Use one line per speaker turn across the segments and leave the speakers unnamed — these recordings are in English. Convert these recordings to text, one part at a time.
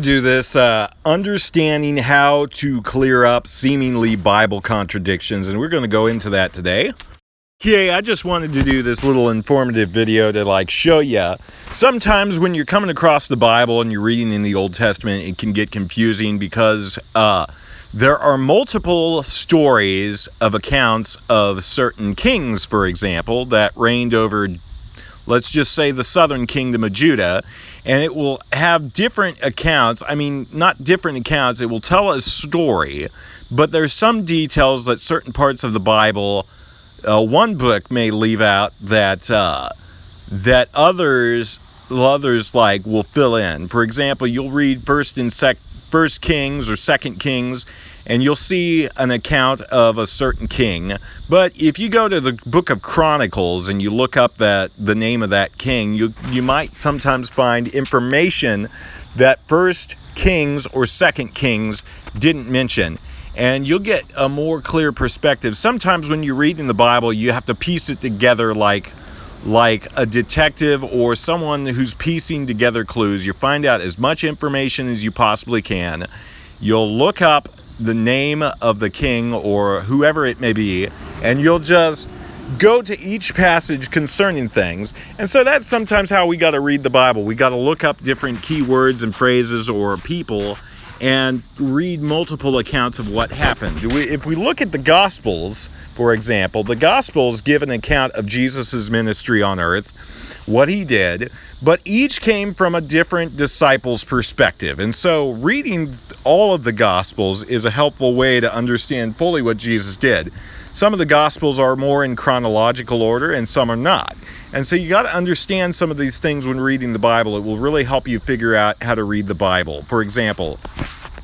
Do this understanding how to clear up seemingly Bible contradictions, and we're going to go into that today. Okay, I just wanted to do this little informative video to show you sometimes when you're coming across the Bible and you're reading in the Old Testament, it can get confusing because there are multiple stories of accounts of certain kings, for example, that reigned over, let's just say, the southern kingdom of Judah. And it will have different accounts. I mean, not different accounts. It will tell a story, but there's some details that certain parts of the Bible, one book may leave out that others will fill in. For example, you'll read First Kings or Second Kings, and you'll see an account of a certain king. But if you go to the book of Chronicles and you look up the name of that king, you might sometimes find information that First Kings or Second Kings didn't mention. And you'll get a more clear perspective. Sometimes when you read in the Bible, you have to piece it together like a detective or someone who's piecing together clues. You find out as much information as you possibly can. You'll look up the name of the king or whoever it may be, and you'll just go to each passage concerning things. And so that's sometimes how we got to read the Bible. We got to look up different keywords and phrases or people and read multiple accounts of what happened. If we look at the Gospels, for example, the Gospels give an account of Jesus's ministry on earth, what he did, but each came from a different disciple's perspective. And so reading all of the Gospels is a helpful way to understand fully what Jesus did. Some of the Gospels are more in chronological order and some are not. And so you got to understand some of these things when reading the Bible. It will really help you figure out how to read the Bible. For example,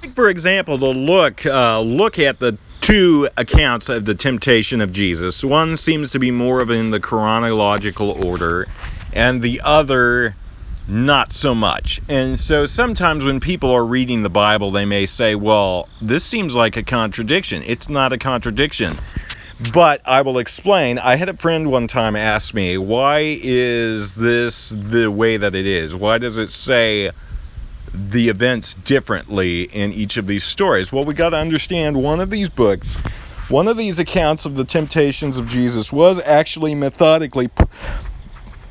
to look at the two accounts of the temptation of Jesus. One seems to be more of in the chronological order, and the other not so much. And so sometimes when people are reading the Bible, they may say, well, this seems like a contradiction. It's not a contradiction. But I will explain. I had a friend one time ask me, why is this the way that it is? Why does it say the events differently in each of these stories? Well, we got to understand one of these books, one of these accounts of the temptations of Jesus was actually methodically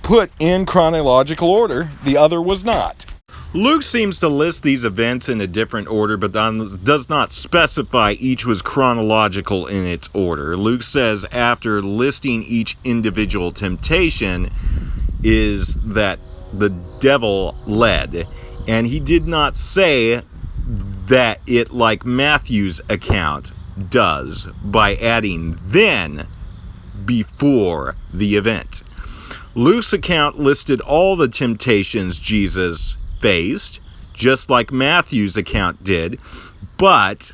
put in chronological order. The other was not. Luke seems to list these events in a different order, but does not specify each was chronological in its order. Luke says after listing each individual temptation is that the devil led. And he did not say that it, like Matthew's account does, by adding then before the event. Luke's account listed all the temptations Jesus faced, just like Matthew's account did, but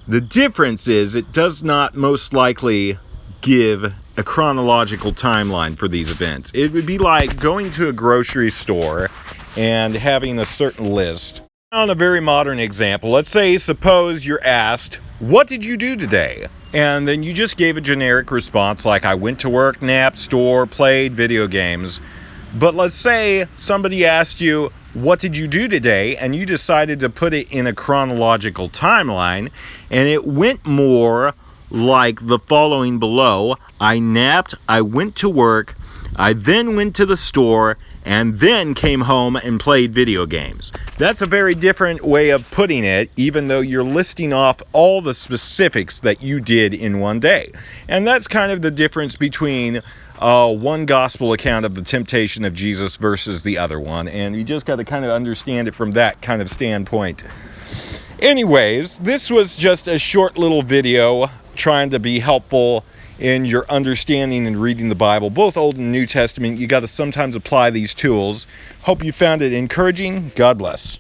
the difference is it does not most likely give a chronological timeline for these events. It would be like going to a grocery store and having a certain list. On a very modern example, let's say, suppose you're asked, what did you do today? And then you just gave a generic response like, I went to work, napped, store, played video games. But let's say somebody asked you, what did you do today? And you decided to put it in a chronological timeline, and it went more like the following below. I napped, I went to work, I then went to the store, and then came home and played video games. That's a very different way of putting it, even though you're listing off all the specifics that you did in one day. And that's kind of the difference between one gospel account of the temptation of Jesus versus the other one. And you just got to kind of understand it from that kind of standpoint. Anyways, this was just a short little video trying to be helpful in your understanding and reading the Bible, both Old and New Testament. You got to sometimes apply these tools. Hope you found it encouraging. God bless.